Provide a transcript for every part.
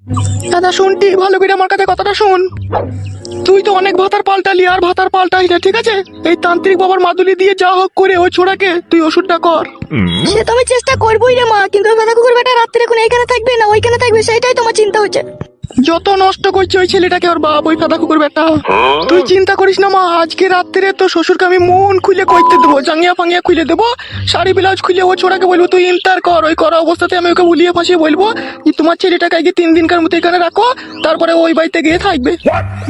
দাদা শুনটি ভালো করে আমার কাছে কথাটা শুন। তুই তো অনেক ভাতার পাল্টালি, আর ভাতার পাল্টাই না, ঠিক আছে? এই তান্ত্রিক বাবার মাদুলি দিয়ে যা হোক করে ওই ছোড়াকে তুই ওষুধটা কর। সে তো আমি চেষ্টা করবোই রে মা, কিন্তু ওই ভাতা কুকুর বেটা রাত্রে এখন এইখানে থাকবে না ওইখানে থাকবে, সেটাই তোমার চিন্তা হচ্ছে। যত নষ্ট করছে ওই ছেলেটাকে ওর বাপ, ওই ফাদা কুকুর বেটা। তুই চিন্তা করিস না মা, আজকে রাত্রে তো শ্বশুরকে আমি মন খুলে কইতে দেবো, জাঙ্গিয়া ফাঙ্গিয়া খুলে দেবো, শাড়ি ব্লাউজ খুলে ও ছোড়াকে বলবো তুই ইন্টার কর। ওই করা অবস্থাতে আমি ওকে বুলিয়ে ফাঁসিয়ে বলবো যে তোমার ছেলেটাকে আগে 3 দিনকার মতো এখানে রাখো, তারপরে ওই বাড়িতে গিয়ে থাকবে।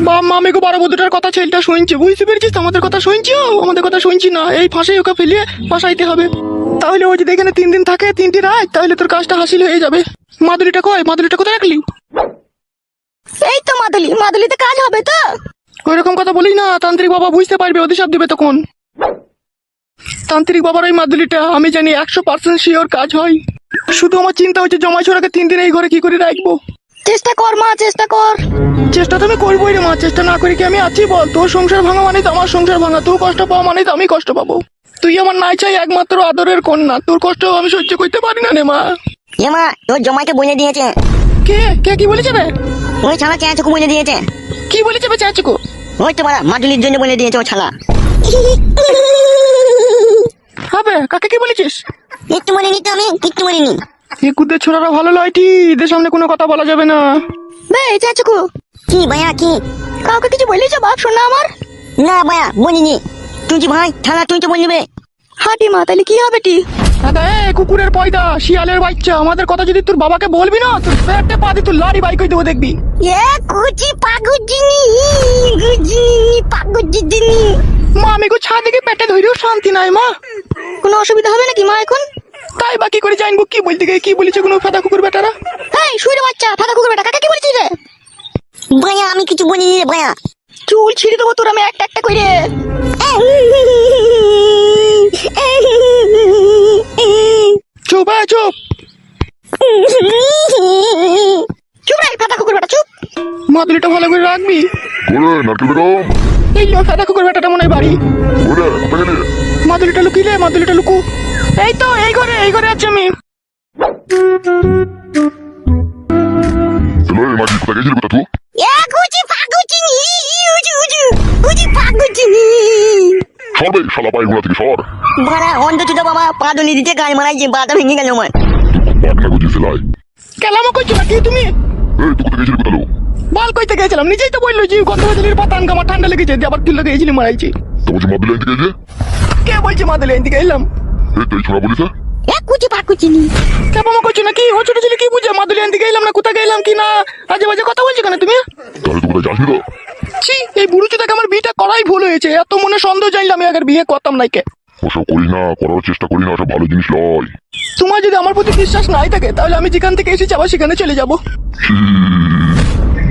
বাপ মা আমি 12 কথা ছেলেটা শুনছি, বুঝতে পেরেছিস? আমাদের কথা শুনছি, আমাদের কথা শুনছি না, এই ফাঁসে ওকে ফেলিয়ে ফাঁসাইতে হবে। তাহলে ও যদি এখানে 3 দিন থাকে 3টি রাত, তাহলে তোর কাজটা হাসিল হয়ে যাবে। মাদুলিটা কই, মাদুলিটা কোথায় রাখলি? এই তো মাদুলি, মাদুলিতে কাজ হবে তো? ওইরকম কথা বলিস না, তান্ত্রিক বাবা বুঝতে পারবে, অভিশাপ দিবে তখন। তান্ত্রিক বাবার ওই মাদুলিটা আমি জানি 100% শিওর কাজ হয়। শুধু আমার চিন্তা হচ্ছে জমাই ছোড়াকে 3 দিন এই ঘরে কি করে রাখবো। চেষ্টা কর মা, চেষ্টা কর। চেষ্টা তো আমি করবোই রে মা, চেষ্টা না করে কি আমি আছি বল? তোর সংসার ভাঙা মানে তো আমার সংসার ভাঙা, তুই কষ্ট পাওয়া মানে তো আমি কষ্ট পাবো। তুই আমার নাই চাই একমাত্র আদরের কন্যা, তোর কষ্ট আমি সহ্য করতে পারি না রে মা। এ মা, তোর জমাইকে বলে দিয়েছে। কে কে কি বলেছে রে? ওই ছালা চেঁচুকু বলে দিয়েছে। কি বলেছে বে চাচুকো? ওই তো মারা মাদুলির জন্য বলে দিয়েছে ও ছালা। হবে কাকে কি বলেছিস? একটু বলিনি তো আমি, একটু বলিনি। এ কুদের ছোড়ারা ভালো লয়টি, এদের সামনে কোনো কথা বলা যাবে না। বে চেঁচুকু। কি ভাইয়া কি? কাউকে কিছু বলেছো বাপ শোনা আমার? না ভাইয়া বলিনি। তুই যে ভাই ছালা তুই তো বলবি। হাঁটি মা, তাহলে কি হবে টি? দাদা এ কুকুরের পয়দা, শিয়ালের বাচ্চা, আমাদের কথা যদি তোর বাবাকে বলবি না তোর পেটে পা দিয়ে তোর লাড়ি বাইক করে দেবো দেখবি। এ কুচি পাগুজিনি, গুজি পাগুজিনি। মা আমি গো ছাদ দিকে পেটে ধরেও শান্তি নাই মা। কোনো অসুবিধা হবে নাকি মা এখন? তাই বা কি করে জানবো কি বলতে গিয়ে কি বলেছে কোনো ফাদা কুকুর বেটারা? এই শুইরে বাচ্চা ফাদা কুকুর বেটা, কাকে কি বলছিস রে? ভাইয়া আমি কিছু বলিনি রে ভাইয়া। চুল ছিঁড়ে দেবো তোর আমি একটা একটা করে। চুপ চুপ চুপ রে ফাদা কুকুর বেটা চুপ। মাদুলিটা ভালো করে রাখবি। ওরে নারকেল বেগম, এই লো ফাদা কুকুর বেটাটা মনে হয় বাড়ি। ওরে কোথায় গেলে? মাদুলিটা লুকিলে, মাদুলিটা লুকু। এই তো এই ঘরে আছি আমি। চলো এই মাঝি কোথায় গেছিলি কোথা তুই? এ গুজি পাগুজিনি, উজু উজু গুজি পাগুজিনি। সরবে শালা পায়ে ঘোড়া থেকে সর। ভাড়া অন্ধ চুদা বাবা পাদনি দিতে গাল মারাইছে, বাতা ভেঙে গেল আমার। পাটনা গুজি সেলাই। কেলামো করছো নাকি তুমি? এই তুই কোথায় গেছিলি কোথালো? বল কইতে গেছিলাম, নিজেই তো বললো যে গন্ধ পাতান আমার ঠান্ডা লেগেছে, দিয়ে আবার তুই লেগেছিলি মারাইছি। তো বলছি মাদুলি আনতে গেছে? কে বলছে মাদুলি এদিকে এলাম? এই তুই ছোড়া বলিস? এ গুজি পাগুজিনি। কেমন করছো নাকি? ও ছোট ছেলে কি বুঝে মাদুলি এদিকে এলাম না কোথায় গেলাম কি না আজে বাজে কথা বলছো কেন তুমি? তাহলে তুই কোথায় যাসনি তো? ছি, এই বুড়ো চোদাকে আমার বিয়েটা করাই ভুল হয়েছে, এত মনে সন্দেহ জানলাম আমি আগের বিয়ে করতাম নাইকে। ওসব করিস না, করার চেষ্টা করি না, ওসব ভালো জিনিস লয়। তোমার যদি আমার প্রতি বিশ্বাস নাই থাকে তাহলে আমি যেখান থেকে এসেছি আবার সেখানে চলে যাবো।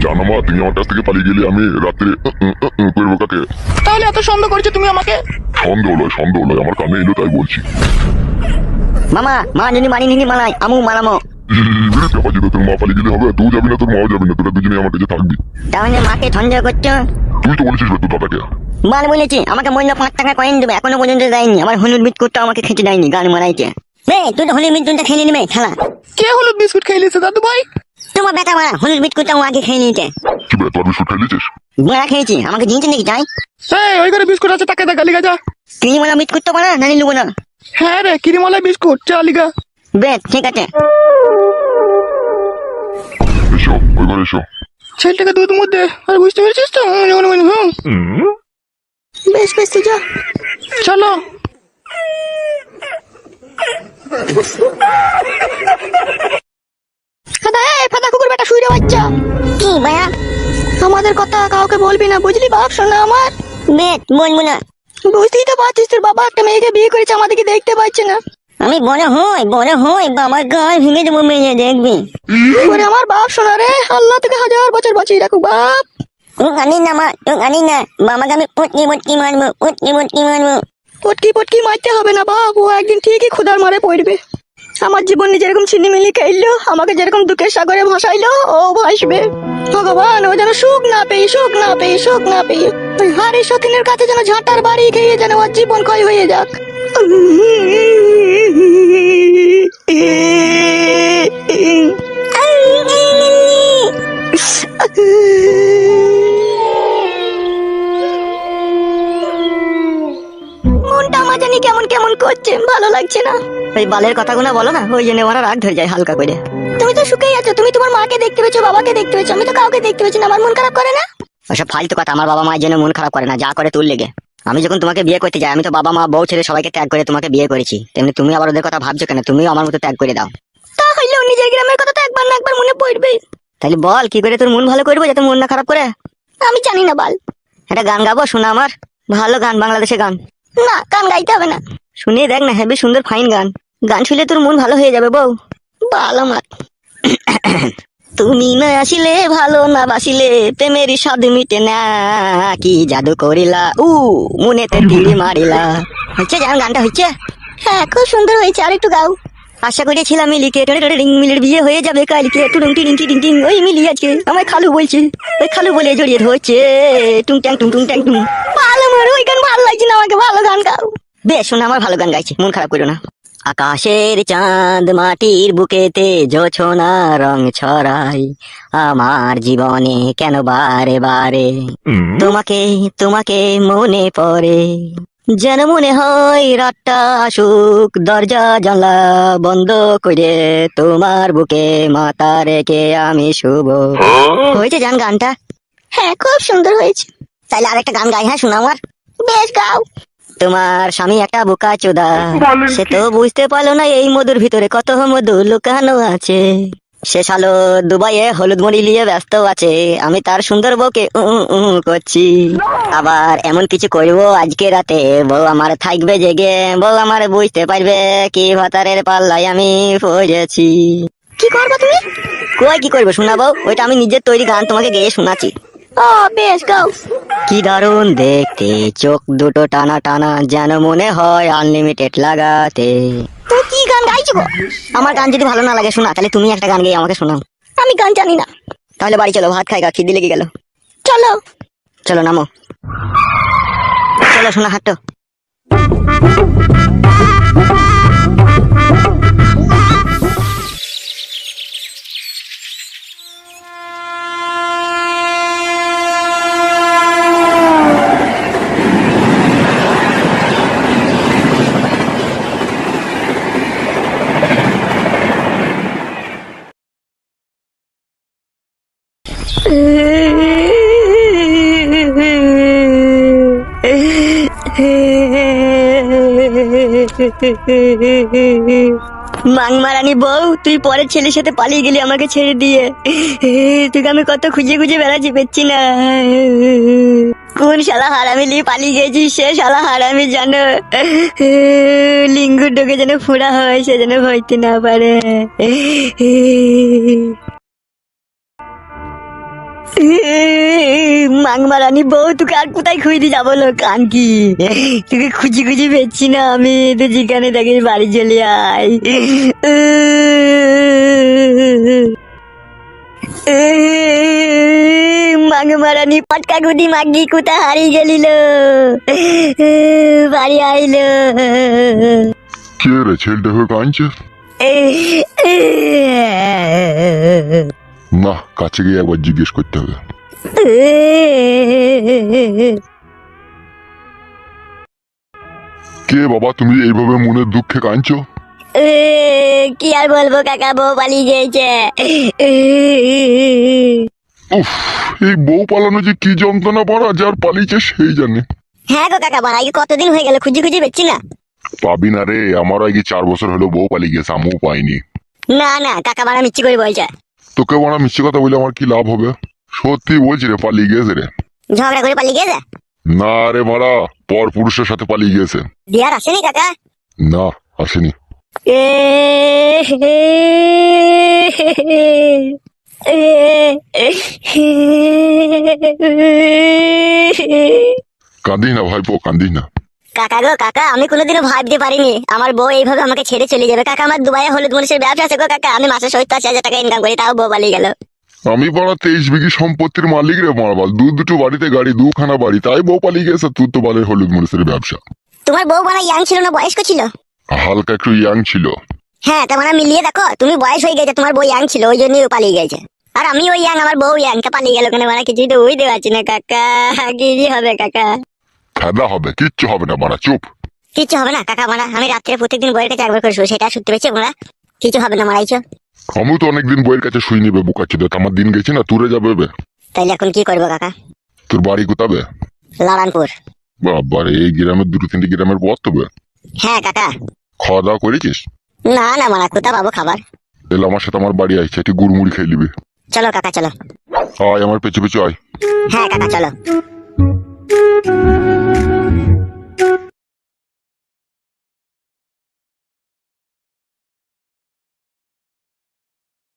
জানো মা, তুমি আমার কাছ থেকে পালিয়ে গেলে আমি রাত্রে করবো কাকে? তাহলে এত সন্দেহ করছো তুমি আমাকে? সন্দেহ লয়, আমার কানে এলো তাই বলছি। মামা মা যদি মানি নিনি মালাই আমু মারামো। ব্যাপার যেটা তোর মা পালিয়ে গেলে হবে, তুই যাবি না তোর মাও যাবি না, তোরা দুজনে আমার কাছে থাকবি। তাহলে মাকে সন্দেহ করছো? তুই তো বলেছিস তোর দাদাকে। মাল বলেছি আমাকে বললো 5 টাকা কয়েন দেবে, এখনো পর্যন্ত দেয়নি। আমার হলুদ বিস্কুটটা আমাকে খেতে দেয়নি, গান মারাইছে। তুই তো হলুদ বিস্কুটটা খেয়ে নিবে খেলা। কে হলুদ বিস্কুট খেয়ে নিয়েছে দাদু ভাই? তোমার বেটা মারা হলুদ বিস্কুটটা ও আগে খেয়ে নিয়েছে। কি বে, তোর বিস্কুট খেয়ে নিয়েছিস? বড়া খেয়েছি, আমাকে দিয়েছে নাকি যাই? এই ওই ঘরে বিস্কুট আছে, তাকে দেখা লিগা যা। তিনি বলা বিস্কুট তো বানা নানি লুবো না। হ্যাঁ রে কিরিমালাই বিস্কুট, চা লিগা। বেশ ঠিক আছে। এসো ওই ঘরে এসো। ছেলেটাকে দুধ মধ্যে আর বুঝতে পেরেছিস তো? বেশ বেশ তুই যা। চলো। ফাদা কুকুর বেটা শুইরে বাচ্চা। কি ভাইয়া? আমাদের কথা কাউকে বলবি না বুঝলি বাপ শোনা আমার। বেশ বলবো না। বুঝতেই তো পারছিস তোর বাবা একটা মেয়েকে বিয়ে করেছে, আমাদেরকে দেখতে পাচ্ছে না। আমি বড় হই বাবার গাল ভেঙে দেবো মেয়ে দেখবি। ওরে আমার বাপ শোনা রে, আল্লাহ তোকে 1000 বছর বাঁচিয়ে রাখুক বাপ। ও জানি না মা, তো জানি না বাবাকে আমি পটকি মারবো। পটকি মারতে হবে না বাপ, ও একদিন ঠিকই ক্ষুধার মারে পড়বে। আমার জীবন যেরকম ছিনিমিনি খেললো, আমাকে যেরকম দুঃখের সাগরে ভাসাইলো ও ভাসবে। ভগবান ও যেন সুখ না পেয়ে ওই হারি সতীনের কাছে যেন ঝাঁটার বাড়ি খেয়ে যেন ওর জীবন ক্ষয় হয়ে যাক। হচ্ছে, ভালো লাগছে না। ওই বালের কথাগুলো বলো না, ওই জন্য আমার রাগ ধরে যায় হালকা করে। তুমি তো সুখেই আছো, তুমি তোমার মাকে দেখতে পেয়েছো, বাবাকে দেখতে পেয়েছো, আমি তো কাউকে দেখতে পেয়েছি না। আমার মন খারাপ করে না? ওসব ফালতু কথা, আমার বাবা মায়ের জন্য মন খারাপ করে না, যা করে তোর লেগে। আমি যখন তোমাকে বিয়ে করতে যাই, আমি তো বাবা মা বউ ছেড়ে সবাইকে ত্যাগ করে তোমাকে বিয়ে করেছি, তেমনি তুমি আবার ওদের কথা ভাবছো কেন? তুমিও আমার মতো ত্যাগ করে দাও। তা হইলেও নিজের গ্রামের কথা তো একবার না একবার মনে পড়বে। তাহলে বল কি করে তোর মন ভালো করবো, যাতে মন না খারাপ করে। আমি জানি না বাল। একটা গান গাবো, শোনা আমার ভালো গান, বাংলাদেশের গান। না, গান গাইতে হবে না। শুনিয়ে দেখ না, হেবি সুন্দর ফাইন গান। গান শুনলে তোর মন ভালো হয়ে যাবে বউ। বাল আমার। তুমি না আসিলে ভালো না বাসিলে, প্রেমের স্বাদ মিটে না, কি জাদু করিলা মনেতে তিলি মারিলা। হচ্ছে জান গানটা হচ্ছে? হ্যাঁ, খুব সুন্দর হয়েছে, আর একটু গাও। আশা করেছিলাম মিলিকে রিং মিলের বিয়ে হয়ে যাবে কালকে, টুডুং টিডিং টিডিং টিং। ওই মিলি আজকে আমার খালু বলছে, ওই খালু বলে জড়িয়ে ধরছে, টুং ট্যাং টুং টুং ট্যাং টুং। ভালো আমার ওই গান ভালো লাগছে না, আমাকে ভালো গান গাও। বেশ শোনা, আমার ভালো গান গাইছে, মন খারাপ করো না। আকাশের চাঁদ মাটির বুকেতে জোছনা রং ছড়াই, আমার জীবনে কেন বারে বারে তোমাকে তোমাকে মনে পড়ে। যেন মনে হয় রাতটা আসুক, দরজা জানলা বন্ধ করে তোমার বুকে মাথা রেখে আমি শুভ। হয়েছে জান গানটা? হ্যাঁ, খুব সুন্দর হয়েছে। তাইলে আরেকটা গান গাই, হ্যাঁ শোনা আমার। বেশ গাও। তোমার স্বামী একটা বোকা চোদা, সে তো বুঝতে পারলো না এই মধুর ভিতরে কত মধু লুকানো আছে। সে শালো দুবাইয়ে হলুদ মরি নিয়ে ব্যস্ত আছে, আমি তার সুন্দর বউকে করছি। আবার এমন কিছু করবো আজকে রাতে, বউ আমার থাকবে জেগে, বউ আমার বুঝতে পারবে কি ভাতারের পাল্লায় আমি পড়েছি। কি করবা তুমি? কই কি করবো শোনাবো, ওইটা আমি নিজের তৈরি গান তোমাকে গেয়ে শোনাচ্ছি। ও বেশ গাও। কি দারুণ দেখতে, চোখ দুটো টানা টানা, যেন মনে হয় আনলিমিটেড লাগাতে। তুমি কি গান গাইছো গো? আমার গান যদি ভালো না লাগে শোনা, তাহলে তুমি একটা গান গেয়ে আমাকে শোনাও। আমি গান জানি না। তাহলে বাড়ি চলো, ভাত খাই, গা খিদে লেগে গেল। চলো। চলো নামো, চলো শোনা হাঁটো। মাংমারানি বউ, তুই পরের ছেলের সাথে পালিয়ে গেলি আমাকে ছেড়ে দিয়ে। তোকে আমি কত খুঁজে খুঁজে বেড়াচ্ছি, পেচ্ছি না। কোন শালা হারামি নিয়ে পালিয়ে গেছিস, সে শালা হারামি যেন লিঙ্গুর ডোকে যেন ফোড়া হয়, সে যেন ভরতে না পারে। মাংমারানি বউ, তোকে আর কোথায় খুঁজতে যাবো লো কান কি? তোকে খুঁজি খুঁজি পেয়েছি না আমি, তো যেখানে থাকিস বাড়ি চলে আয়। মাংমারানি পটকা গুদি মাগি কোথা হারিয়ে গেলিল, বাড়ি আইলো। কে রে ছেলেটা হয়ে কাঁদছে? না, কাছে গিয়ে একবার জিজ্ঞেস করতে হবে। কে বাবা, তুমি এইভাবে মনের দুঃখে কাঁদছো? কি আর বলবো কাকা, বউ পালিয়ে গিয়েছে। উফ, এই বউ পালানো যে কি যন্ত্রণা পড়া, যার পালিয়েছে সেই জানে। হ্যাঁ গো কাকা, বাড়াই কতদিন হয়ে গেল, খুঁজি খুঁজি পেচ্ছি না। পাবি না রে, আমার আগে 4 বছর হলো বউ পালিয়ে গেছে, আমিও পাইনি। না না কাকা, বাড়া মিচ্ছি করে বলছে। তোকে বড় মিষ্টি কথা বলে আমার কি লাভ হবে? সত্যি বলছি রে, পালিয়ে গেছে রে। ঝগড়া করে পালিয়ে গেছে? না রে মারা, পর পুরুষের সাথে পালিয়ে গেছে। দিয়ার আসেনি কাকা? না, আসেনি। কাঁদিস না ভাইপো, কাঁদিস না। কাকা গো কাকা, আমি কোনোদিনও ভাবতে পারিনি আমার বউ এইভাবে আমাকে ছেড়ে চলে যাবে। কাকা, আমার দুবাইয়ে হলুদ মরিচের ব্যবসা আছে গো কাকা, আমি মাসে 70-80 হাজার টাকা ইনকাম করি, তাও বউ পালিয়ে গেল। আমি পাড়া 23 বিঘি সম্পত্তির মালিক রে মারবাল, দুটো বাড়িতে গাড়ি, 2খানা বাড়ি, তাই বউ পালিয়ে গেছে। তুই তো বালের হলুদ মরিচের ব্যবসা। তোমার বউ মানে ইয়াং ছিল না বয়স্ক ছিল? হালকা একটু ইয়াং ছিল। হ্যাঁ, তার মানে মিলিয়ে দেখো, তুমি বয়স হয়ে গেছে, তোমার বউ ইয়াং ছিল, ওই জন্যই পালিয়ে গেছে। আর আমি ওই ইয়াং, আমার বউ ইয়াং, তা পালিয়ে গেল কেন? মানে কিছুই তো বুঝতে পারছি না কাকা, কি হবে কাকা? ফায়দা হবে, কিচ্ছু হবে না মারা, চুপ। কিছু হবে না কাকা মারা, আমি রাত্রে প্রত্যেকদিন বইয়ের কাছে একবার করে শুই, সেটা শুনতে পেয়েছি মারা। কিছু হবে না মারাইছো। আমি তো অনেকদিন বইয়ের কাছে শুই নিবে বুকাচ্ছি দেখ, আমার দিন গেছে না, তুরে যাবে বে। তাইলে এখন কি করবো কাকা? তোর বাড়ি কোথাবে? লারানপুর। বাবার এই গ্রামের দুটো তিনটি গ্রামের পথ তো বে। হ্যাঁ কাকা। খাওয়া দাওয়া করেছিস? না না মারা, কোথা পাবো খাবার? এলে আমার সাথে আমার বাড়ি আসছে, একটু গুড়মুড়ি খেয়ে নিবি। চলো কাকা চলো। আয় আমার পেছু পেছু আয়। হ্যাঁ কাকা চলো।